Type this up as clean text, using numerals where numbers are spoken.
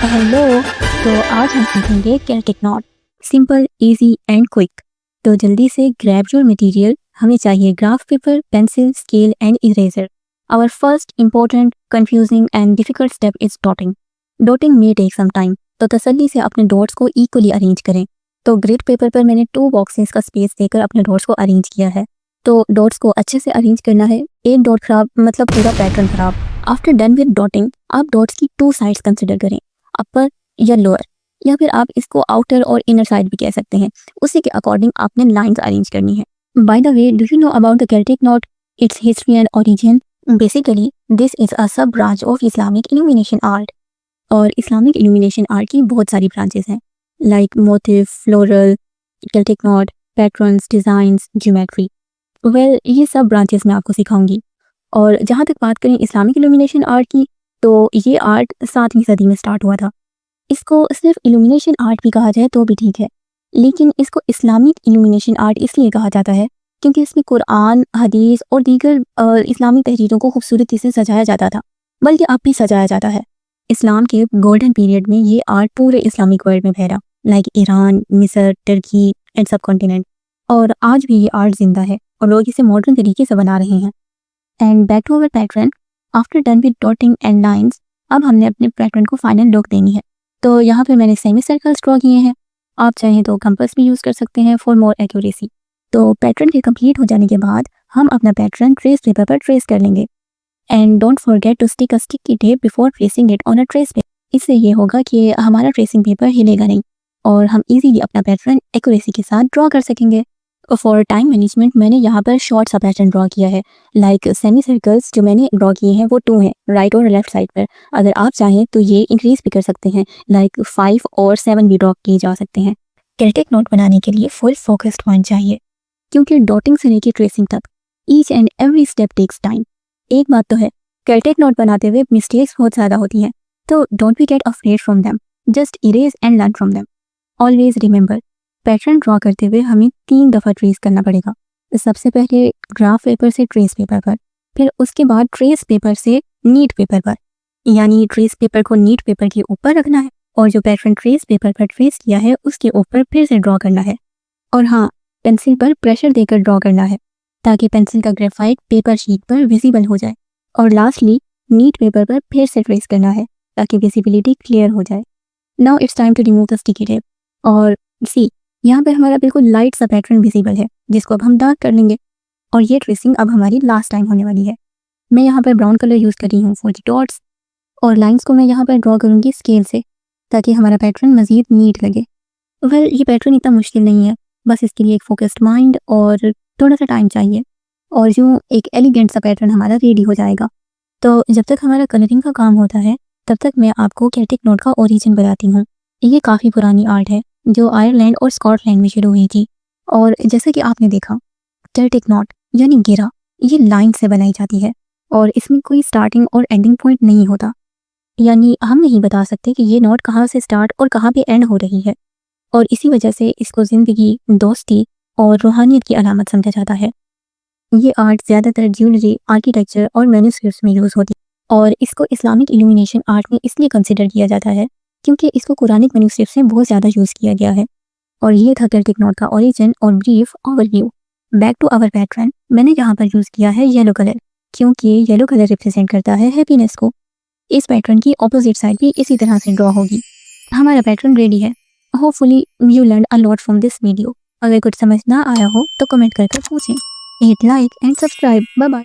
Hello. तो आज हम सीखेंगे Celtic knot. Simple, easy and quick. तो जल्दी से ग्रैब योर मटेरियल। हमें चाहिए graph paper, pencil, scale and eraser. Our first important, confusing and difficult step is dotting. Dotting may take some time, तो तसल्ली से अपने डॉट्स को इक्वली अरेंज करें। तो ग्रिड पेपर पर मैंने 2 बॉक्सेस का स्पेस देकर अपने डॉट्स को अरेंज किया है। तो डॉट्स को अच्छे से अरेंज करना है। एक डॉट खराब मतलब पूरा पैटर्न खराब। आफ्टर डन विद डॉटिंग, आप डॉट्स की 2 साइड्स कंसिडर करें, अपर या लोअर, या फिर आप इसको आउटर और इनर साइड भी कह सकते हैं। उसी के अकॉर्डिंग आपने लाइंस अरेंज करनी है। By the way, do you know about the Celtic knot, its history and origin? Basically this is a sub branch of Islamic illumination art. और इस्लामिक इल्यूमिनेशन आर्ट की बहुत सारी ब्रांचेस हैं, like motif, floral, Celtic knot, patterns, designs, geometry. Well, ये सब branches मैं आपको सिखाऊंगी। और जहाँ तक बात करें इस्लामिक इल्यूमिनेशन आर्ट की, तो ये आर्ट 7वीं सदी में स्टार्ट हुआ था। इसको सिर्फ इल्यूमिनेशन आर्ट भी कहा जाए तो भी ठीक है, लेकिन इसको इस्लामिक इल्यूमिनेशन आर्ट इसलिए कहा जाता है क्योंकि इसमें कुरान, हदीस और दीगर इस्लामिक तहरीरों को खूबसूरती से सजाया जाता था, बल्कि अब भी सजाया जाता है। इस्लाम के गोल्डन पीरियड में ये आर्ट पूरे इस्लामिक वर्ल्ड में फैला, लाइक ईरान, मिस्र, टर्की एंड सब कॉन्टिनेंट। और आज भी ये आर्ट जिंदा है और लोग इसे मॉडर्न तरीके से बना रहे हैं। And back to our pattern, after done with dotting and lines, अब हमने अपने पैटर्न को फाइनल लुक देनी है। तो यहाँ पे मैंने सेमी सर्कल्स ड्रॉ किए हैं। आप चाहें तो कंपास भी यूज़ कर सकते हैं फॉर मोर एक्यूरेसी। तो पैटर्न के कंप्लीट हो जाने के बाद हम अपना पैटर्न ट्रेस पेपर पर ट्रेस कर लेंगे। And don't forget to stick a sticky tape before tracing it on a trace paper. इससे ये होगा कि हमारा ट्रेसिंग पेपर हिलेगा नहीं और हम इजीली अपना पैटर्न एक्यूरेसी के साथ ड्रॉ कर सकेंगे। फॉर टाइम मैनेजमेंट मैंने यहाँ पर शॉर्ट सा पैटर्न ड्रॉ किया है, लाइक सेमी सर्कल्स जो मैंने ड्रॉ किए हैं वो 2 हैं, राइट और लेफ्ट साइड पर। अगर आप चाहें तो ये इंक्रीज भी कर सकते हैं, लाइक 5 और 7 भी ड्रॉ किए जा सकते हैं। कैल्टिक नोट बनाने के लिए फुल फोकस्ड पॉइंट चाहिए, क्योंकि डॉटिंग से लेकर ट्रेसिंग तक each and every step takes time. एक बात तो है, कैल्टिक नोट बनाते हुए मिस्टेक्स बहुत ज़्यादा होती हैं, तो don't be gate afraid from them, just erase and learn from them. Always remember, pattern draw करते हुए हमें 3 दफ़ा ट्रेस करना पड़ेगा। सबसे पहले ग्राफ पेपर से ट्रेस पेपर पर, फिर उसके बाद ट्रेस पेपर से नीट पेपर पर। यानी ट्रेस पेपर को नीट पेपर के ऊपर रखना है और जो पैटर्न ट्रेस पेपर पर ट्रेस किया है उसके ऊपर फिर से ड्रॉ करना है। और हाँ, पेंसिल पर प्रेशर देकर ड्रॉ करना है ताकि पेंसिल का ग्रेफाइट पेपर शीट पर विजिबल हो जाए। और लास्टली नीट पेपर पर फिर से ट्रेस करना है ताकि विजिबिलिटी क्लियर हो जाए। Now it's time to remove the sticky tape. और सी, यहाँ पे हमारा बिल्कुल लाइट सा पैटर्न विजिबल है जिसको अब हम डार्क कर लेंगे। और ये ट्रेसिंग अब हमारी लास्ट टाइम होने वाली है। मैं यहाँ पर ब्राउन कलर यूज़ कर रही हूँ फॉर द डॉट्स, और लाइंस को मैं यहाँ पर ड्रॉ करूँगी स्केल से ताकि हमारा पैटर्न मज़ीद नीट लगे। वेल, ये पैटर्न इतना मुश्किल नहीं है, बस इसके लिए एक फोकस्ड माइंड और थोड़ा सा टाइम चाहिए, और यूँ एक एलिगेंट सा पैटर्न हमारा रेडी हो जाएगा। तो जब तक हमारा कलरिंग का काम होता है तब तक मैं आपको कैल्टिक नोट का ओरिजिन बताती हूँ। ये काफ़ी पुरानी आर्ट है जो आयरलैंड और स्कॉटलैंड में शुरू हुई थी। और जैसा कि आपने देखा, कैल्टिक नॉट यानी घेरा, ये लाइन से बनाई जाती है और इसमें कोई स्टार्टिंग और एंडिंग पॉइंट नहीं होता। यानी हम नहीं बता सकते कि ये नॉट कहाँ से स्टार्ट और कहाँ पे एंड हो रही है, और इसी वजह से इसको ज़िंदगी, दोस्ती और रूहानियत की अलामत समझा जाता है। ये आर्ट ज़्यादातर ज्वेलरी, आर्किटेक्चर और मैन्युस्क्रिप्ट्स में यूज़ होती है, और इसको इस्लामिक इल्यूमिनेशन आर्ट में इसलिए कंसिडर किया जाता है क्योंकि इसको कुरानिक मैन्युस्क्रिप्ट्स में बहुत ज़्यादा यूज़ किया गया है। और ये था कैल्टिक नॉट का ओरिजिन और brief overview. Back to our pattern, मैंने यहाँ पर यूज़ किया है येलो कलर, क्योंकि येलो कलर रिप्रेजेंट करता है हैप्पीनेस को। इस पैटर्न की ऑपोजिट साइड भी इसी तरह से ड्रॉ होगी। हमारा पैटर्न रेडी है। Hopefully you learn a lot from this video. अगर कुछ समझ ना आया हो तो कमेंट करके पूछें। Hit like and subscribe. Bye bye.